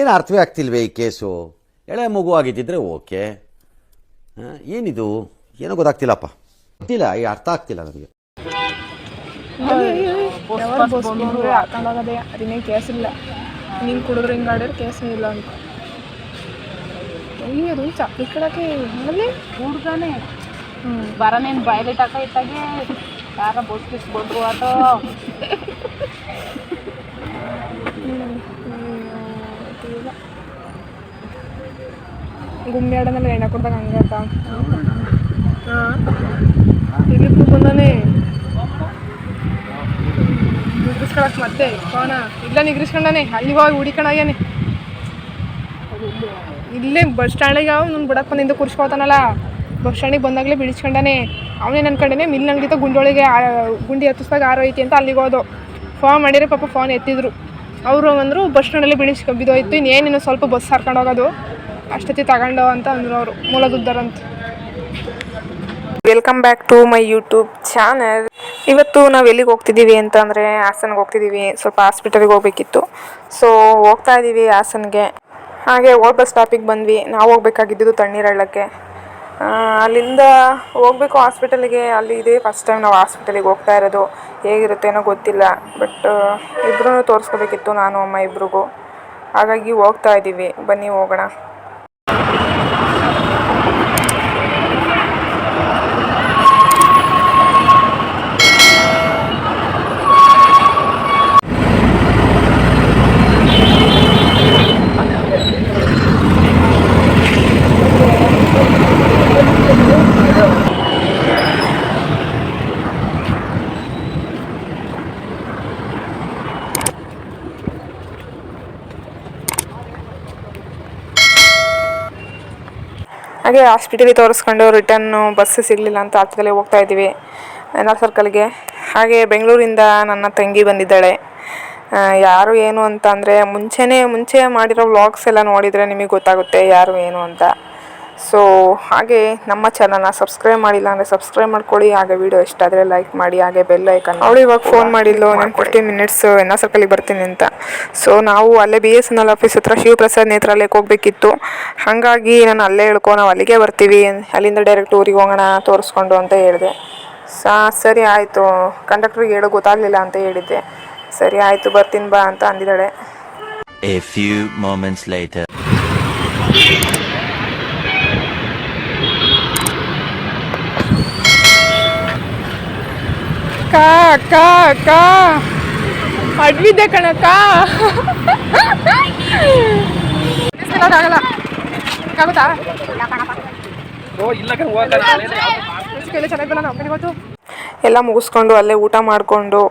ನನಗೇನು ಅರ್ಥವೇ ಆಗ್ತಿಲ್ವೇ ಈ ಕೇಸು. ಎಳೆ ಮಗು ಆಗಿದ್ದಿದ್ರೆ ಓಕೆ, ಏನಿದು ಏನೋ ಗೊತ್ತಾಗ್ತಿಲ್ಲಪ್ಪ, ಗೊತ್ತಿಲ್ಲ, ಈ ಅರ್ಥ ಆಗ್ತಿಲ್ಲ ನನಗೆ. ಹಾಕೊಂಡೋಗದೆ ಅದೇನೇ ಕೇಸ್ ಇಲ್ಲ, ನೀನು ಕುಡಿದ್ರೆ ಹಿಂಗೆ ಆಡಿದ್ರೆ ಕೇಸೇ ಇಲ್ಲ ಅಂತ. ಅದು ಚಪ್ಪಲಿ ಕಡಕ್ಕೆ ಅಲ್ಲಿ ಹುಡ್ಗಾನೆ ಬರನೇನು ಬಾಯ್ಲೆಟ್ ಹಾಕ ಇಟ್ಟಾಗೆ ಯಾರ ಬೋಸ್ಕಿಸ್ಬೋದು ಅದು. ಗುಮ್ಮಿ ಆಡೋದ್ಮೇಲೆ ಎಣ್ಣೆ ಕೊಡ್ದಾಗ ಹಂಗೆ ಆತ. ಇಲ್ಲಿ ಬಂದಾನೆ ನಿಗ್ರಿಸ್ಕೊಳಕ್ ಮತ್ತೆ ಫೋನ ಇಲ್ಲ ನಿಗ್ರಿಸ್ಕೊಂಡಾನೆ, ಅಲ್ಲಿಗೆ ಹೋಗಿ ಹುಡಿಕೊಂಡಾಗ್ಯಾನೆ. ಇಲ್ಲೇ ಬಸ್ ಸ್ಟ್ಯಾಂಡಿಗೆ ಅವ್ನು ಬಿಡಕ್ಕೆ ಬಂದಿಂದ ಕೂರಿಸ್ಕೊತಾನಲ್ಲ, ಬಸ್ ಸ್ಟ್ಯಾಂಡಿಗೆ ಬಂದಾಗಲೇ ಬಿಡಿಸ್ಕೊಂಡಾನೆ. ಅವನೇನು ಅನ್ಕೊಂಡೇನೆ ಮಿಲ್ ಅಂಗಡಿತ ಗುಂಡೊಳಗೆ ಗುಂಡಿ ಹತ್ತಿಸ್ದಾಗ ಆರೋಯ್ತಿ ಅಂತ ಅಲ್ಲಿಗೆ ಹೋದು. ಫೋನ್ ಮಾಡಿದ್ರೆ ಪಾಪ ಫೋನ್ ಎತ್ತಿದ್ರು. ಅವರು ಅಂದರು ಬಸ್ ಸ್ಟ್ಯಾಂಡಲ್ಲಿ ಬಿದ್ದೋಯ್ತು, ಇನ್ನೇನು ಸ್ವಲ್ಪ ಬಸ್ ಹಾರ್ಕೊಂಡು ಹೋಗೋದು ಅಷ್ಟೊತ್ತಿ ತಗೊಂಡು ಅಂತ ಅಂದರು ಅವರು, ಮೂಲದುದ್ದಾರಂತ. Welcome back to my YouTube channel. ಇವತ್ತು ನಾವು ಎಲ್ಲಿಗೆ ಹೋಗ್ತಿದ್ದೀವಿ ಅಂತಂದರೆ ಹಾಸನ್ಗೆ ಹೋಗ್ತಿದ್ದೀವಿ. ಸ್ವಲ್ಪ ಹಾಸ್ಪಿಟಲ್ಗೆ ಹೋಗ್ಬೇಕಿತ್ತು, ಸೊ ಹೋಗ್ತಾ ಇದ್ದೀವಿ ಹಾಸನ್ಗೆ. ಹಾಗೆ ಓಲ್ಡ್ ಬಸ್ ಸ್ಟಾಪಿಗೆ ಬಂದ್ವಿ. ನಾವು ಹೋಗ್ಬೇಕಾಗಿದ್ದು ತಣ್ಣೀರಹಳ್ಳಕ್ಕೆ. ಅಲ್ಲಿಂದ ಹೋಗ್ಬೇಕು ಹಾಸ್ಪಿಟಲಿಗೆ. ಅಲ್ಲಿ ಇದೆ ಫಸ್ಟ್ ಟೈಮ್ ನಾವು ಹಾಸ್ಪಿಟಲಿಗೆ ಹೋಗ್ತಾ ಇರೋದು. ಹೇಗಿರುತ್ತೆ ಏನೋ ಗೊತ್ತಿಲ್ಲ, ಬಟ್ ಇಬ್ಬರೂ ತೋರಿಸ್ಕೋಬೇಕಿತ್ತು, ನಾನು ಅಮ್ಮ ಇಬ್ರಿಗೂ. ಹಾಗಾಗಿ ಹೋಗ್ತಾ ಇದ್ದೀವಿ, ಬನ್ನಿ ಹೋಗೋಣ. ಹಾಗೆ ಹಾಸ್ಪಿಟಲಿಗೆ ತೋರಿಸ್ಕೊಂಡು ರಿಟರ್ನು ಬಸ್ ಸಿಗಲಿಲ್ಲ ಅಂತ ಆಟದಲ್ಲೇ ಹೋಗ್ತಾ ಇದ್ದೀವಿ ಎನ್.ಆರ್. ಸರ್ಕಲ್ಗೆ. ಹಾಗೆ ಬೆಂಗಳೂರಿಂದ ನನ್ನ ತಂಗಿ ಬಂದಿದ್ದಾಳೆ. ಯಾರು ಏನು ಅಂತ ಅಂದರೆ ಮುಂಚೆ ಮಾಡಿರೋ ವ್ಲಾಗ್ಸ್ ಎಲ್ಲ ನೋಡಿದರೆ ನಿಮಗೆ ಗೊತ್ತಾಗುತ್ತೆ ಯಾರು ಏನು ಅಂತ. ಸೊ ಹಾಗೆ ನಮ್ಮ ಚಾನಲ್ನ ಸಬ್ಸ್ಕ್ರೈಬ್ ಮಾಡಿಲ್ಲ ಅಂದರೆ ಸಬ್ಸ್ಕ್ರೈಬ್ ಮಾಡ್ಕೊಳ್ಳಿ. ಹಾಗೆ ವಿಡಿಯೋ ಇಷ್ಟ ಆದರೆ ಲೈಕ್ ಮಾಡಿ, ಹಾಗೆ ಬೆಲ್ ಐಕನ್. ಅವಳು ಇವಾಗ ಫೋನ್ ಮಾಡಿದ್ಲು, ನಾನು 15 ಮಿನಿಟ್ಸ್ ಎನ್.ಆರ್. ಸರ್ಕಲಿಗೆ ಬರ್ತೀನಿ ಅಂತ. ಸೊ ನಾವು ಅಲ್ಲೇ BSNL ಆಫೀಸ್ ಹತ್ರ ಶಿವಪ್ರಸಾದ್ ನೇತ್ರಾಲಯಕ್ಕೆ ಹೋಗಬೇಕಿತ್ತು. ಹಾಗಾಗಿ ನಾನು ಅಲ್ಲೇ ನಾವು ಅಲ್ಲಿಗೆ ಬರ್ತೀವಿ, ಅಲ್ಲಿಂದ ಡೈರೆಕ್ಟ್ ಊರಿಗೆ ಹೋಗೋಣ ತೋರಿಸ್ಕೊಂಡು ಅಂತ ಹೇಳಿದೆ. ಸರಿ ಆಯಿತು, ಕಂಡಕ್ಟ್ರಿಗೆ ಹೇಳೋ ಗೊತ್ತಾಗಲಿಲ್ಲ ಅಂತ ಹೇಳಿದ್ದೆ. ಸರಿ ಆಯಿತು ಬರ್ತೀನಿ ಬಾ ಅಂತ ಅಂದಿದ್ದಾಳೆ. A few moments later. ಅಕ್ಕ ಅಡ್ವಿದ್ದೆ ಕಣಕ್ಕ. ಆಗಲ್ಲ ಆಗುತ್ತಾ? ಎಲ್ಲ ಮುಗಿಸ್ಕೊಂಡು ಅಲ್ಲೇ ಊಟ ಮಾಡಿಕೊಂಡು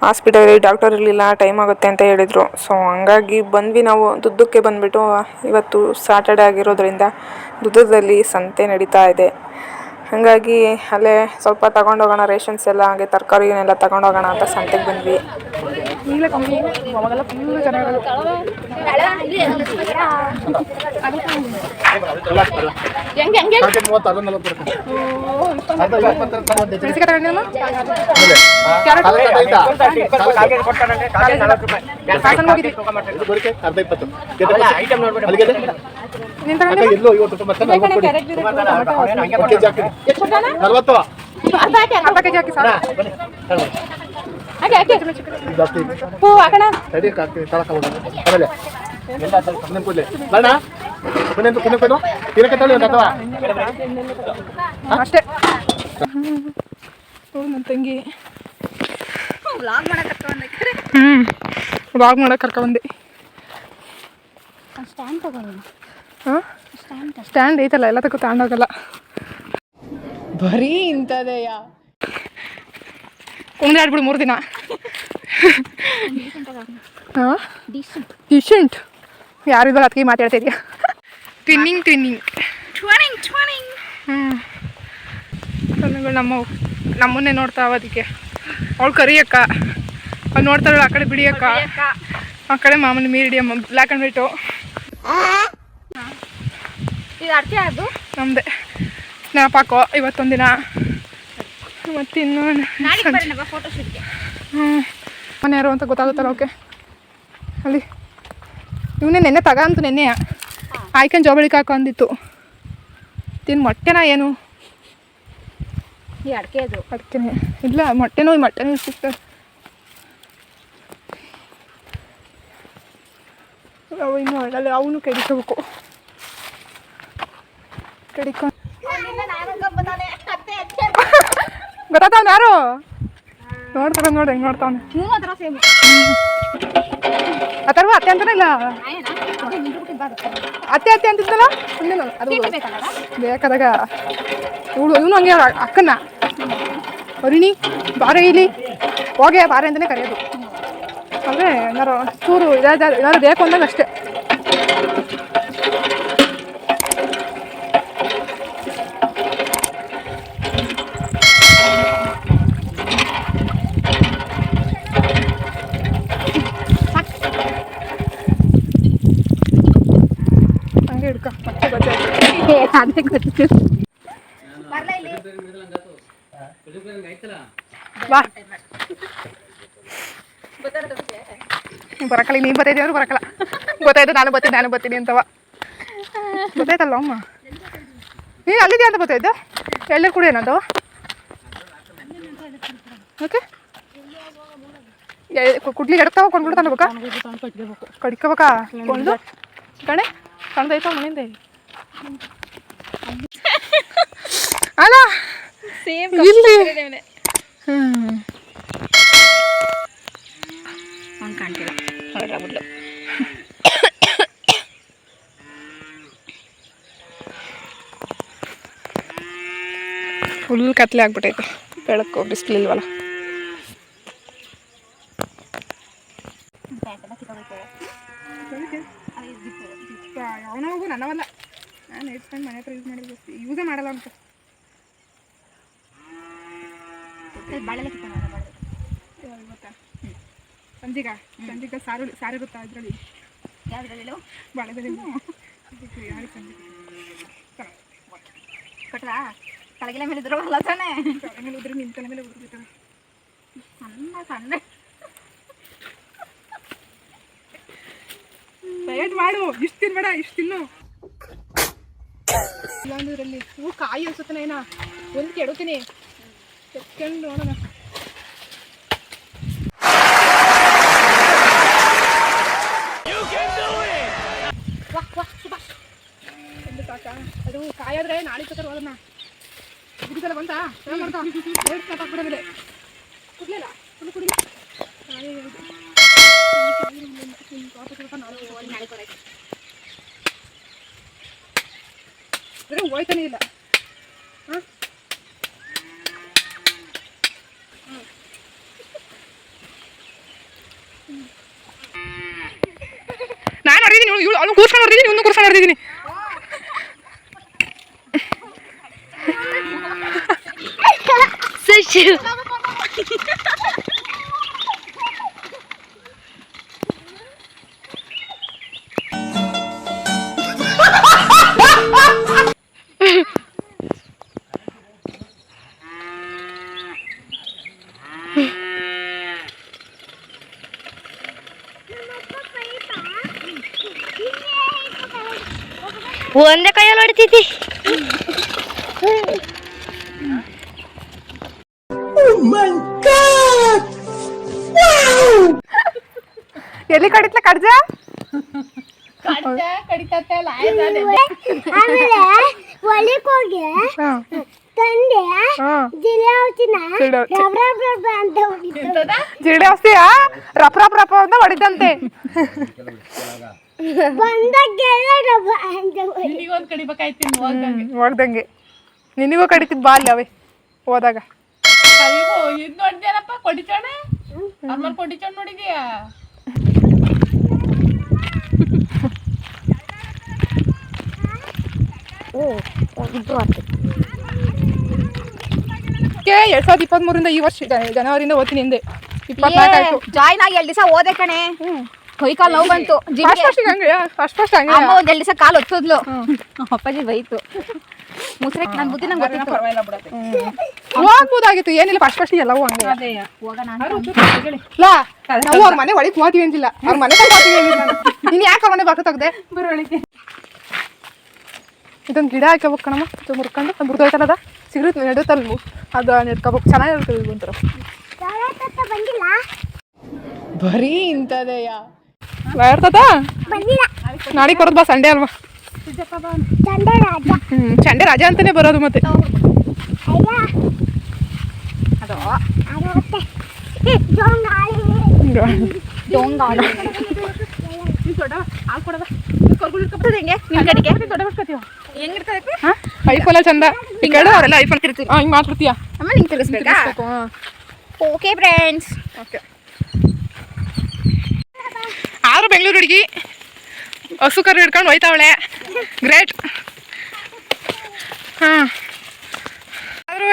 ಹಾಸ್ಪಿಟಲಲ್ಲಿ ಡಾಕ್ಟರ್ ಇರಲಿಲ್ಲ, ಟೈಮ್ ಆಗುತ್ತೆ ಅಂತ ಹೇಳಿದರು. ಸೊ ಹಂಗಾಗಿ ಬಂದ್ವಿ. ನಾವು ದುದ್ದಕ್ಕೆ ಬಂದುಬಿಟ್ಟು ಇವತ್ತು ಸ್ಯಾಟರ್ಡೆ ಆಗಿರೋದ್ರಿಂದ ದುದ್ದದಲ್ಲಿ ಸಂತೆ ನಡೀತಾ ಇದೆ. ಹಾಗಾಗಿ ಅಲ್ಲೇ ಸ್ವಲ್ಪ ತಗೊಂಡೋಗೋಣ, ರೇಷನ್ಸ್ ಎಲ್ಲ ಹಾಗೆ ತರಕಾರಿನೆಲ್ಲ ತಗೊಂಡೋಗೋಣ ಅಂತ ಸಂತೆಗೆ ಬಂದ್ವಿ. ಈಗಲೇ ಕಮ್ಮಿ ಅವಾಗೆಲ್ಲ ಫುಲ್ಲು ಚೆನ್ನಾಗಿ ಅಷ್ಟೇ. ನನ್ನ ತಂಗಿ ವ್ಲಾಗ್ ಮಾಡಕ್ಕೆ ಕರ್ಕೊಂಡ್ಬಂದೆ. ಸ್ಟ್ಯಾಂಡ್ ಐತಲ್ಲ, ಎಲ್ಲ ತಗೋ ತಗೊಂಡೋಗಲ್ಲ. ಬರೀ ಇಂಥದೆಯ ಕುಂದ್ರೆ ಆಡ್ಬಿಡು 3 ದಿನ. ಡಿಸೆಂಟ್ ಯಾರಿದ್ವಾಗ ಅದಕ್ಕೆ ಮಾತಾಡ್ತಾ ಇದೆಯಾ? ಟ್ವಿನ್ನಿಂಗ್ ನಮ್ಮನ್ನೇ ನೋಡ್ತಾವ. ಅದಕ್ಕೆ ಅವಳು ಕರಿಯಕ್ಕ, ಅವ್ಳು ನೋಡ್ತಾಳೆ ಆ ಕಡೆ ಬಿಡಿಯಕ್ಕ, ಆ ಕಡೆ ಮಾಮೂಲಿ ಮೀಡಿಯಮ್ ಬ್ಲ್ಯಾಕ್ ಆ್ಯಂಡ್ ವೈಟು. ನಮ್ಮದೇ ಸ್ನ್ಯಾಪ್ ಹಾಕೋ ಇವತ್ತೊಂದಿನ. ಮತ್ತಿನ್ನು ಮನೆ ಯಾರು ಅಂತ ಗೊತ್ತಾಗುತ್ತಲ್ಲ. ಓಕೆ ಅಲ್ಲಿ ಇವನೇ ನೆನ್ನೆ ತಗಂತು ನೆನ್ನೆ ಆಯ್ಕೊಂಡು ಜೋಬಳಿಗೆ ಹಾಕೊಂಡಿತ್ತು. ತಿನ್ನು ಮೊಟ್ಟೆನ ಏನು ಈ ಅಡಿಕೆ ಅದು ಅಡ್ಕೆನೆ ಇಲ್ಲ ಮೊಟ್ಟೆನೂ ಸಿಗ್ತದೆ. ಅವು ಇನ್ನೂ ಒಳ್ಳಲ್ಲ, ಅವನು ಕಡಿಕೋಬೇಕು. ಕಡಿಕೊಂಡು ಗೊತ್ತಾವನು ಯಾರು ನೋಡ್ತಾರ ನೋಡಿ ಹೆಂಗೆ ನೋಡ್ತಾವನೆ. ಅಥರ್ವ ಅತ್ತೆ ಅಂತಾನೆ ಇಲ್ಲ ಅತ್ತೆ ಅಂತಿದ್ದಲ್ಲ ಅದು ಬೇಕಾದಾಗ ಇವನು ಹಂಗೆ ಅಕ್ಕನ್ನ ಅರಿಣಿ ಬಾರೆ ಇಲ್ಲಿ ಹೋಗೆ ಬಾರೆ ಅಂತಲೇ ಕರೆಯೋದು. ಅಂದರೆ ಏನಾರು ಚೂರು ಏನಾದ್ರು ಬೇಕು ಅಂದಾಗ ಅಷ್ಟೇ. ಹಂಗೆ ಹಿಡ್ಕೊ ಮತ್ತೆ ಅದೇ ಗೊತ್ತಿತ್ತು. ಬಾ ಬರಕಲ್ಲ ನೀನು ಬತ್ತೈತಿ ಅಂದ್ರೆ ಬರಕಲ್ಲ. ಗೊತ್ತಾಯ್ತು ನಾನು ಬರ್ತೀನಿ ಅಂತವ ಗೊತ್ತಾಯ್ತಲ್ಲ ಅಮ್ಮ. ನೀನು ಅಲ್ಲಿದ್ಯಾ ಅಂತ ಗೊತ್ತಾಯ್ತು. ಎಳ್ನೀರು ಕುಡಿ ಏನಂತವ ಓಕೆ ಕುಡ್ಲಿಗೆ ಎಡ್ತಾವ ಕೊಂಡ್ಬಿಡ್ತಾ ಅನ್ಬೇಕಾ ಕಡಿಕೋಬೇಕಾ ಕೊಂಡು ಕಣೆ ಕಣ್ದೈತ ಮನೆಯಿಂದ ಅಲ್ಲ ಇಲ್ಲಿ ಕಾಣ್ತಿಲ್ಲ ಫುಲ್ ಕತ್ಲೆ ಆಗ್ಬಿಟ್ಟೈತೆ. ಬೆಳಕು ಬಿಸಿಲಿಲ್ವಲ್ಲ. ಅವನೋಗು ನನ್ನವಲ್ಲ, ನಾನು ಇಟ್ಕೊಂಡು ಮನೆ ಹತ್ರ ಯೂಸ್ ಮಾಡಿದ್ರೆ ಯೂಸೇ ಮಾಡಲ್ಲ ಅಂತ. ಗೊತ್ತಾ ಸಂಜಿಗ ಸಾರು ಇರುತ್ತಾ ಇದರಲ್ಲಿ ಯಾವ್ದ್ರಲ್ಲಿ ಬಾಳೆದಲ್ಲಿ ಕೊಟ್ರಾ ತಳಗಿಲ ಮೇಲೆ ಇದ್ರು ಅಲ್ಲ ತಾನೆ ತಲೆ ಮೇಲೆ ಉದ್ರಿ ನಿನ್ನ ತಲೆ ಮೇಲೆ ಉದ್ರಿರ್ತವೆ ಸಣ್ಣ ಸಣ್ಣ ಡಯಟ್ ಮಾಡು. ಇಷ್ಟು ತಿನ್ಬೇಡ, ಇಷ್ಟು ತಿನ್ನು. ಇಲ್ಲಾಂದ್ರೆ ಇದರಲ್ಲಿ ಹೂ ಕಾಯಿ ಅನ್ಸುತ್ತಾನೆ ಏನೋ ಒಂದು ಕೆಡುತ್ತೀನಿ ಎತ್ಕೊಂಡು ನೋಡೋಣ. ಸಾಕ ಅದು ಕಾಯಾದ್ರೆ ನಾಳೆ ತಗೋರು ಅದನ್ನ ಬಿಡಿಸಲ್ಲ ಬಂತಾ ಮಾಡ್ತಾ ಹಾಕ್ಬಿಡೋದಿಲ್ಲ ಕುಡ್ಲಿಲ್ಲ ಫುಲ್ ಕುಡಿ ನಾಳೆ ಕೊಡಕ್ಕೆ ಹೋಯ್ತಾನೆ ಇಲ್ಲ. ಹಾಂ ನಾನು ಹೊಡೆದಿದ್ದೀನಿ ಇವಳು ಅವನು ಕೂರ್ಸ್ಕೊಂಡು ಹೊಡೆದಿದ್ದೀನಿ ಇವನು ಕೂರ್ಸ್ಕೊಂಡು ಹೊಡೆದಿದ್ದೀನಿ. ಒಂದೇ ಕೈಯಲ್ಲಿ ಹೊಡಿತೈತಿ. ಎಲ್ಲಿ ಕಡಿತ್ಲ ಕಡ್ಜ ಆಮೇಲೆ ಹೊಲಿಕ್ ಹೋಗಿ ತಂದೆ ಜಿಲೆ ಔಷಧಿನ ಅಂತ ಜಿರಡೆ ಔಷಧಿಯ ರಪ್ ರಪ್ ರಪ ಅಂತ ಹೊಡಿತಂತೆ. ಬಂದಾಗೆಲ್ಲ ರಬ್ಬ ಅಂತ ಹೊಡ್ದಂಗೆ ನಿನಗೂ ಕಡಿತಿದ್ ಬಾ ಅಲ್ಲಿ ಅವೇ ಹೋದಾಗ. ನೋಡಿದ್ಯಾನಪ್ಪ ಕೊಡಿಚೋಣ ಅಮ್ಮನ್ ಕೊಡಿಚೋಣ ನೋಡಿದ್ಯಾ? ಕೆ 2023 ಈ ವರ್ಷ ಜನವರಿಯಿಂದ ಓದ್ತೀನಿ ಹಿಂದೆ 24 ಆಯ್ತು. ಜಾಯ್ನ್ ಆಗಿ 2 ದಿವಸ ಓದೆ ಕಣೆ. ಕೈ ಕಾಲು ನೋವು ಬಂತು. ಫಸ್ಟ್ ಹಂಗೆ ಅಮ್ಮ ಒಂದ್ 2 ದಿವಸ ಕಾಲು ಒತ್ತದ್ಲು. ಅಪ್ಪಾಜಿ ಬೈತು. ಮುಸ್ರೆ ನನ್ನ ಬುದ್ಧಿ ನಂಗೆ ಗೊತ್ತಿತ್ತು. ಪರವಾಗಿಲ್ಲ ಬಿಡತ್ತೆ. ಹೋಗ್ಬೋದಾಗಿತ್ತು, ಏನಿಲ್ಲ ಫಸ್ಟ್ ಎಲ್ಲವೂ ಹಂಗೆ. ಹೋಗೋಣ ಲಾ ನಾವು ಅವ್ರ ಮನೆ ಒಳಗೆ ಹೋಗ್ತೀವಿ ಅಂತಿಲ್ಲ, ಅವ್ರ ಮನೆ ಹೋಗ್ತೀವಿ ಅಂದಿಲ್ಲ. ನೀನು ಯಾಕೆ ಅವ್ರ ಮನೆ ಬಾಕ ತೆಗ್ದೆ? ಇದೊಂದು ಗಿಡ ಹಾಕೋಬೇಕು ಕಣಮ್ಮ, ಮುರ್ಕೊಂಡು ಮುರಿದೋಯ್ತಲ್ಲ ಅದ ಸಿಗುತ್ತೆ ನೆಡುತ್ತಲ್ಲ, ಅದು ನೆಡ್ಕೋಬೇಕು, ಚೆನ್ನಾಗಿರ್ತದೆ. ಇದು ಒಂಥರ ಬಂದಿಲ್ಲ ಬರೀ ಇಂಥದೆಯ ಇರ್ತದ. ಬಂದಿಲ್ಲ ನಾಳೆಗೆ ಬರೋದು ಬಾ, ಸಂಡೇ ಅಲ್ವಾ? ಚಂಡೆ ರಾಜ ಸಂಡೇ ರಜೆ ಅಂತಾನೆ ಬರೋದು ಮತ್ತೆ. ಅಯ್ಯ ಅದು ಅದು ಮತ್ತೆ ಜೋಂಗಾಳಿ ಐಫೋನ್ ಚಂದ ಈ ಕಡೆ ಅವರೆಲ್ಲ ಐಫೋನ್ ತಿರ್ತೀವಿ. ಹಿಂಗೆ ಮಾತಾಡ್ತೀಯ ಅಮ್ಮ ನಿಂಗೆ ತಿರ್ಗಿಸ್ಬೇಕಾ? Okay friends. ಓಕೆ. ಆದ್ರೂ ಬೆಂಗಳೂರು ಹುಡುಗಿ ಹಸು ಕರು ಹಿಡ್ಕೊಂಡು ಹೋಯ್ತಾವಳೆ, ಗ್ರೇಟ್. ಹಾಂ ಆದ್ರೂ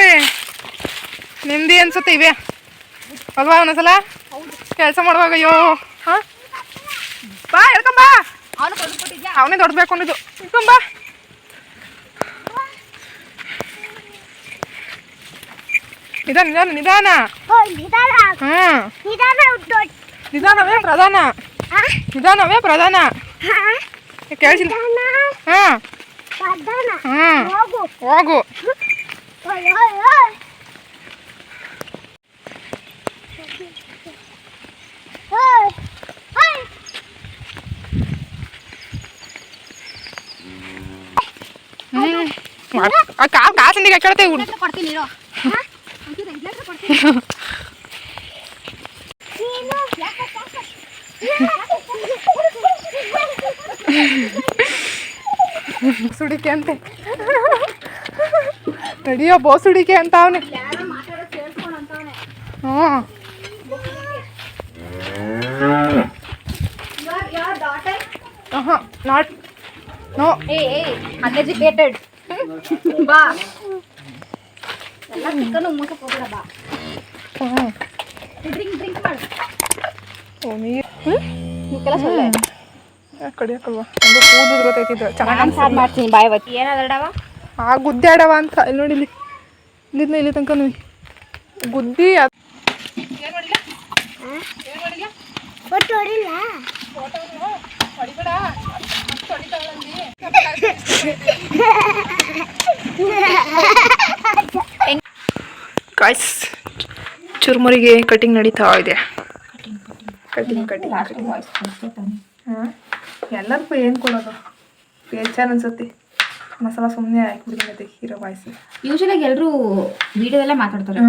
ನಿಮ್ದಿ ಅನ್ಸುತ್ತೆ ಇವೆ ಅಲ್ವಾ? ಒಂದೊಂದ್ಸಲ ಕೆಲಸ ಮಾಡುವಾಗ ಅಯ್ಯೋ. ಹಾಂ ಬಾ ಹೇಳ್ಕೊಂಬಾ, ಅವನು ಕೊಟ್ಬಿಟ್ಟಿದ್ಯಾ? ಅವನೇ ದೊಡ್ಡಬೇಕು ಅನ್ನೋದು. ಇಟ್ಕೊಂಬಾ. ನಿಧಾನ ನಿಧಾನ ನಿಧಾನ. ನಿಧಾನ ಹ್ಮ್ ನಿಧಾನ ನಿಧಾನವೇ ಪ್ರಧಾನ, ನಿಧಾನವೇ ಪ್ರಧಾನ. ಕೇಳಿಸಿಲ್ಲ? ಹಾಂ ಹ್ಮ್ ಹೋಗು. ಕಾಸಂದಿಗೆ ಕೇಳ್ತೇವೆ. ಕೊಡ್ತೀನಿ ಇರೋ. ಸುಡಿಕೆ ಅಂತೆ ನಡಿಯೋ, ಬೋಸುಡಿಕೆ ಅಂತ ಅವನೇ. ಹ್ಞೂ ನಾಟ್ ನೋ ಅನ್ಎಜುಕೇಟೆಡ್. ಬಾ ಎಲ್ಲ ಚಿಕ್ಕನು ಮೂಸಕ್ಕೆ ಹೋಗ್ಬೇಡ ಬಾ. ಡ್ರಿಂಕ್ ಮಾಡು. ಓ ನೀರು ಇದಕ್ಕೆಲ್ಲ ಸೊಳ್ಳೆ ಕಡಿಯಕ್ಕಲ್ವಾ? ಒಂದು ಕೂದಲು ಗೊತ್ತೈತಿದ್ದು ಚೆನ್ನಾಗಿ ಸಾರು ಮಾಡ್ತೀನಿ ಬಾಯ್ ಅವತ್ತು. ಏನಾದಡವ ಆ ಗುದ್ದಿ ಆಡವ ಅಂತ ಇಲ್ಲಿ ನೋಡಿ, ಇಲ್ಲಿಂದ ಇಲ್ಲಿ ತನಕ ಗುದ್ದಿ. ಗಾಯ್ಸ್, ಚುರುಮುರಿಗೆ ಕಟಿಂಗ್ ನಡೀತಾ ಇದೆ. ಕಟಿಂಗ್ ಹಾಂ ಎಲ್ಲರಿಗೂ ಏನು ಕೊಡೋದು ಬೇಜಾರು ಅನ್ಸುತ್ತೆ. ಮಸಾಲ ಸುಮ್ಮನೆ ಹಾಕ್ಬಿಡ್ತೀನಿ ಹೀರೋ ವಾಯ್ಸ್. ಯೂಶಲಾಗಿ ಎಲ್ಲರೂ ವಿಡಿಯೋದಲ್ಲೇ ಮಾತಾಡ್ತಾರೆ.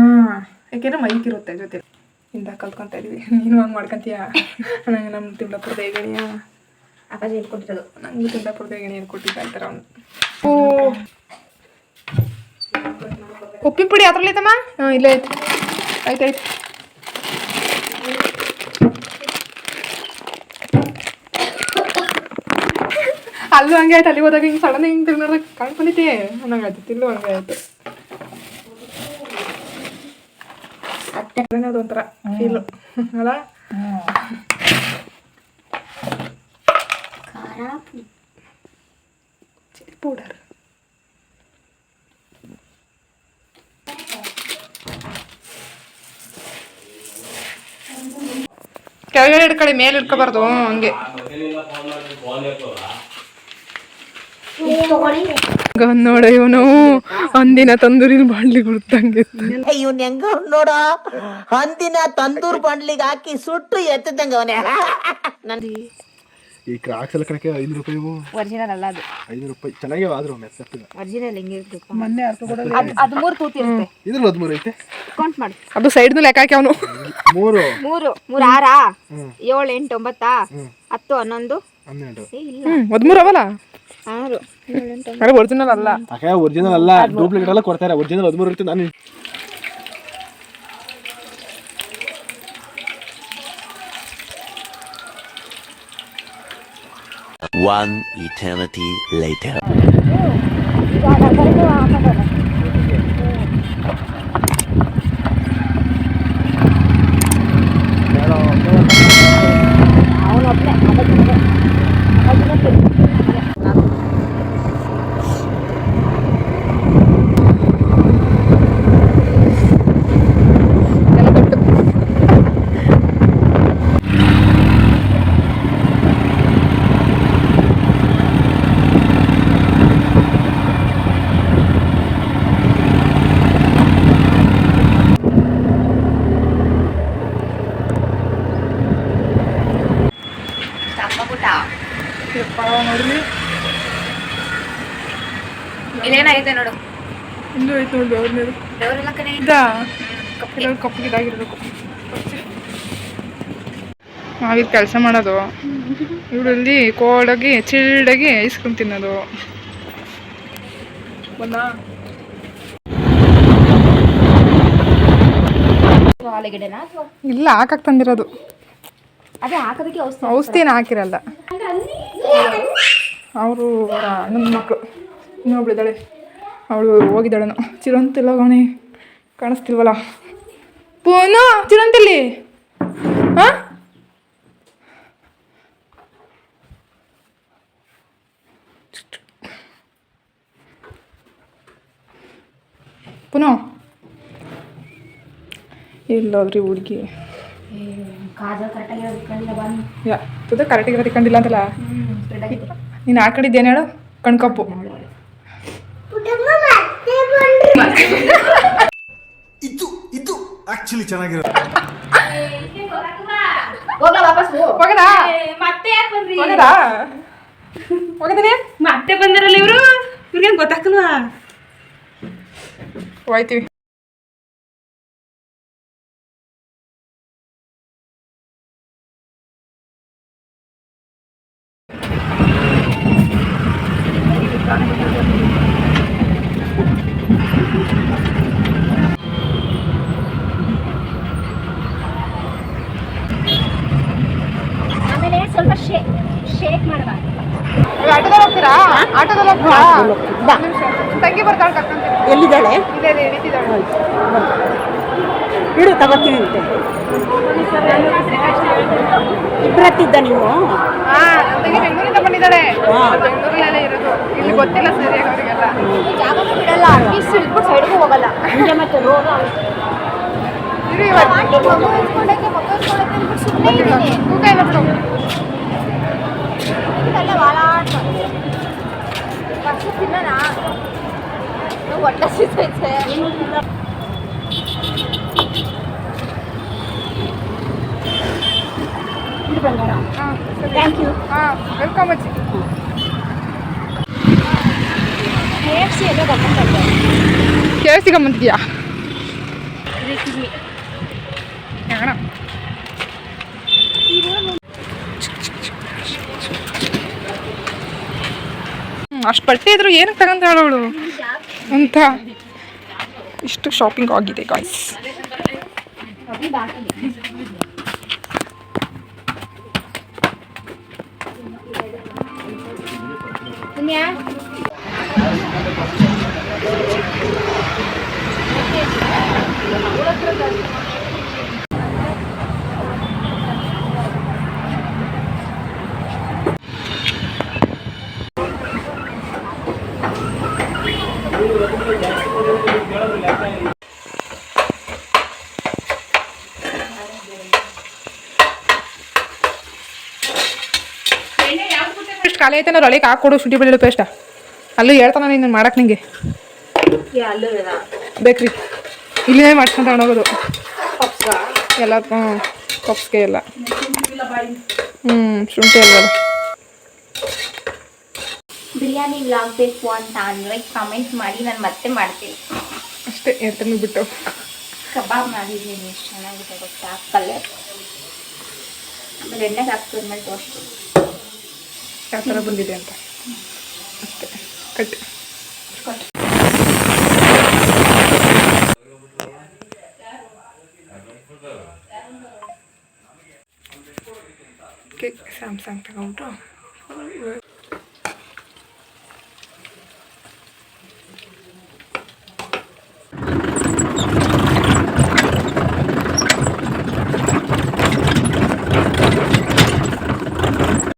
ಯಾಕೆಂದ್ರೆ ಮೈಕ್ ಇರುತ್ತೆ ಜೊತೆ ಇಂದ ಕಲ್ತ್ಕೊತಾ ಇದೀವಿ. ನೀನು ಹಂಗೆ ಮಾಡ್ಕೊತೀಯ? ನಂಗೆ ನಮ್ಮ ತಿಂಡಾಪುರದ ಹೇಗಣಿಯ ಅಪ್ಪಾಜಿ ಹೇಳ್ಕೊಟ್ಟಿರೋದು. ನಂಗೆ ತಿಂಡಾಪುರದ ಹೇಗಣಿ ಹೇಳ್ಕೊಟ್ಟಿದ್ದ ಅಂತಾರೆ ಅವನು. ಓ ಉಪ್ಪಿನ ಪುಡಿ ಅದ್ರಲ್ಲಿ ಐತಮ್ಮ? ಹಾಂ ಇಲ್ಲೇ ಐತೆ. ಆಯ್ತಾಯ್ತು. ಅಲ್ಲೂ ಹಂಗೆ ಆಯ್ತು. ಅಲ್ಲಿ ಹೋದಾಗ ಹಿಂಗೆ ಸಡನ್ ಹಿಂಗೆ ತಿರುಗಿ ನೋಡಿದಾಗ ಕಾಣ್ಕೊಂಡಿದ್ದೆ ನಂಗೆ ಆಯ್ತು. ತಿಲ್ಲು ಹಂಗೆ ಆಯ್ತು. ಅದೊಂಥರ ಫೀಲು ಅಲ್ಲ? ಚಿಲ್ಲಿ ಪೌಡರ್ ಕೆಳಗಡೆ ಇಡ್ಕೊಳ್ಳಿ, ಮೇಲೆ ಇಟ್ಕೋಬಾರ್ದು. ಹಂಗೆ ನೋಡ ಇವನು ಅಂದಿನ ತಂದೂರಿಲ್ ಬಾಣ್ಲಿ ಗುಡ್ತಂಗೆ. ಇವನ್ ಹೆಂಗ ನೋಡ, ಅಂದಿನ ತಂದೂರ್ ಬಾಂಡ್ಲಿಗೆ ಹಾಕಿ ಸುಟ್ಟು ಎತ್ತದಂಗ ಅವನೇ. ಈ ಕ್ರಾಕ್ಸ್ ಎಲ್ಲ ಕಣಕ್ಕೆ 5 ರೂಪಾಯಿ. ಒರಿಜಿನಲ್ ಅಲ್ಲ ಅದು. 5 ರೂಪಾಯಿ ಚೆನ್ನಾಗಿ ಆದ್ರೂ ಮೆತ್ತಗೆ. ಒರಿಜಿನಲ್ ಹೆಂಗಿರ್ಬೇಕು? ಮೊನ್ನೆ ಅದು 3 ತೂತು ಇರುತ್ತೆ. ಇದ್ರಲ್ಲಿ 13 ಐತೆ. ಕೌಂಟ್ ಮಾಡಿ. ಅದು ಸೈಡ್ ಲೆಕ್ಕ ಹಾಕಿ ಅವನು 3 3 6 7 8 9 10 11 12 ಇಲ್ಲ 13 ಅವಲ್ಲ. 6 7 8 ಅರೆ ಒರಿಜಿನಲ್ ಅಲ್ಲ. ಅಕ್ಕ ಒರಿಜಿನಲ್ ಅಲ್ಲ, ಡೂಪ್ಲಿಕೇಟ್ ಎಲ್ಲ ಕೊಡ್ತಾರೆ. ಒರಿಜಿನಲ್ 13 ಇರುತ್ತೆ. ನಾನು One eternity later. ಇಲ್ಲೇನಾಗೈತೆ ನೋಡು. ಇಂದು ಐತೆ ನೋಡಿ ಅವ್ರ ಮೇಲೆ ದೇವರೆಲ್ಲ ಕಡೆ ಇದಾ ಕೆಲವ್ರು ಕಪ್ಪಗೆ ಇದಾಗಿರ್ಬೇಕು. ನಾವಿಲ್ಲಿ ಕೆಲಸ ಮಾಡೋದು, ಇವಳಲ್ಲಿ ಕೋಲ್ಡಾಗಿ ಚಿಲ್ಡಾಗಿ ಐಸ್ ಕ್ರೀಮ್ ತಿನ್ನೋದು. ಆಲೂಗೆಡ್ಡೆನಾ ಅಥವಾ ಇಲ್ಲ, ಹಾಕಕ್ಕೆ ತಂದಿರೋದು. ಅದೇ ಹಾಕೋದಕ್ಕೆ ಔಷಧಿನ ಹಾಕಿರಲ್ಲ. ಅವರು ನನ್ನ ಮಕ್ಕಳು ಇನ್ನೊಬ್ಳಿದ್ದಾಳೆ, ಅವಳು ಹೋಗಿದ್ದಾಳೇನೋ. ಚಿರಂತಿಲ್ಲ ಗಣಿ ಕಾಣಿಸ್ತಿಲ್ವಲ್ಲ. ಪೂನು ಚಿರಂತಿಲ್ಲಿ ಹಾಂ ಪುನಃ ಎಲ್ಲೋದ್ರಿ ಹುಡುಗಿ? ಕಾಜಲ್ ಕರೆಕ್ಟಾಗಿ ಇಟ್ಕೊಂಡಿಲ್ಲ ಬಂದು. ಯಾ ತುದ ಕರೆಕ್ಟಾಗಿ ಇಟ್ಕೊಂಡಿಲ್ಲ ಅಂತಲ್ಲ. ನೀನು ಆ ಕಡಿದ್ದೇನು ಹೇಳು? ಕಣ್ಕಪ್ಪು. ಇದು ಆಕ್ಚುಲಿ ಚೆನ್ನಾಗಿರೋ. ಹೋಗ್ಲಾ ವಾಪಸ್ ಹೋಗದಾ? ಮತ್ತೆ ಯಾಕೆ ಬಂದ್ರಿ? ಹೋಗದಾ? ಹೋಗದನೇ? ಮತ್ತೆ ಬಂದಿರಲ್ಲ ಇವರು, ಇವ್ರಿಗೇನು ಗೊತ್ತಾಗ್ತಲ್ವಾ? ಹೋಯ್ತೀವಿ. ಆಮೇಲೆ ಸ್ವಲ್ಪ ಶೇಕ್ ಮಾಡಬಾರ್ದು. ಆಟೋದಲ್ಲಿ ಹೋಗ್ತೀರಾ? ಆಟೋದಲ್ಲಿ ಹೋಗ್ತೀರಾ? ತಂಗಿ ಬರ್ತಾಳೆ ಕರ್ಕೊಂತೀನಿ. ಎಲ್ಲಿದ್ದಾಳೆ? ಇಲ್ಲೇ ಹಿಡಿತಿದ್ದಾಳೆ. ಬಿಡು ತಗೋತೀನಿ ಅಂತೆ. ಇಬ್ಬರತ್ತಿದ್ದ ನೀವು? ಹಾಂ, ತಂಗಿ ಬೆಂಗಳೂರಿಂದ ಬಂದಿದ್ದಾಳೆ. ಬೆಂಗಳೂರಲ್ಲೇ ಇರೋದು, ಇಲ್ಲಿ ಗೊತ್ತಿಲ್ಲ ಸರಿಯಾಗಿ ಅವರಿಗೆಲ್ಲ. ಜಾಗನೂ ಬಿಡಲ್ಲ, ಇಷ್ಟು ಇಟ್ಬಿಟ್ಟು ಸೈಡ್ಗೂ ಹೋಗಲ್ಲ. ಮುಂಜೆ ಮತ್ತೆ ರೋಗ ಇರು ಇವತ್ತು ಆಂಟಿ ಮಗು ಇಟ್ಕೊಂಡಕ್ಕೆ ಅಂದ್ಬಿಟ್ಟು ಸುಮ್ಮನೆ ಇದ್ದೀನಿ. ತೂಕ ಇಲ್ಲ ಬಿಡು. ಇದೆಲ್ಲ ವಾಲಾಟ ಫಸ್ಟ್ ತಿನ್ನೋಣ. ಹೊಟ್ಟೆ ಸಿಗ್ತೈತೆ. ಹಾಂ ಥ್ಯಾಂಕ್ ಯು. ಹಾಂ, ವೆಲ್ಕಮ್ ಅಜ್ಜಿ. KFC ಎಲ್ಲ ತಗೊಂಡ್ಬಂದೆ. KFC ಗಮ್ಮಂತಿದ್ಯಾ? ಯಾಣ ಅಷ್ಟು ಬಟ್ಟೆ ಇದ್ರು ಏನಕ್ಕೆ ತಗೊಂತಾಳ ಅವಳು ಅಂತ ಇಷ್ಟು ಶಾಪಿಂಗ್ ಆಗಿದೆ ಗಾಯ್ಸ್. ಎಷ್ಟು ಖಾಲಿ ಐತೆ ನಾವು ಒಳಗೆ ಹಾಕೊಡು ಶುಂಠಿ ಬೆಳ್ಳುಳ್ಳಿ ಪೇಸ್ಟ. ಅಲ್ಲೂ ಹೇಳ್ತಾನ ನೀನು ಮಾಡಕ್ಕೆ ನಿಂಗೆ ಬೇಕ್ರಿ ಇಲ್ಲೇ ಮಾಡ್ಸ್ಕೊಂತ ಹೋಗೋದು ಎಲ್ಲ. ಪಪ್ಸ್ಗೆ ಎಲ್ಲ ಶುಂಠಿ ಅಲ್ವಲ್ಲ. ಬಿರಿಯಾನಿ ವ್ಲಾಗ್ ಬೇಕು ಅಂತ ಅಂದರೆ ಕಮೆಂಟ್ ಮಾಡಿ, ನಾನು ಮತ್ತೆ ಮಾಡ್ತೀನಿ. ಅಷ್ಟೇ ಹೇಳ್ತಾನೆ ಬಿಟ್ಟು. ಕಬಾಬ್ ಮಾಡಿದ್ದೀನಿ, ಎಷ್ಟು ಚೆನ್ನಾಗಿದೆ ಗೊತ್ತಾ ಕಲರ್. ಆಮೇಲೆ ಎಣ್ಣೆಗೆ ಹಾಕ್ತಿದ್ಮೇಲೆ ಟೋಸ್ಟ್ ಯಾವ ಥರ ಬಂದಿದೆ ಅಂತ ಅಷ್ಟೇ. ಕಟ್ ಸ್ಯಾಮ್ಸಂಗ್ ತಗೊಂಡ್ಬಿಟ್ಟು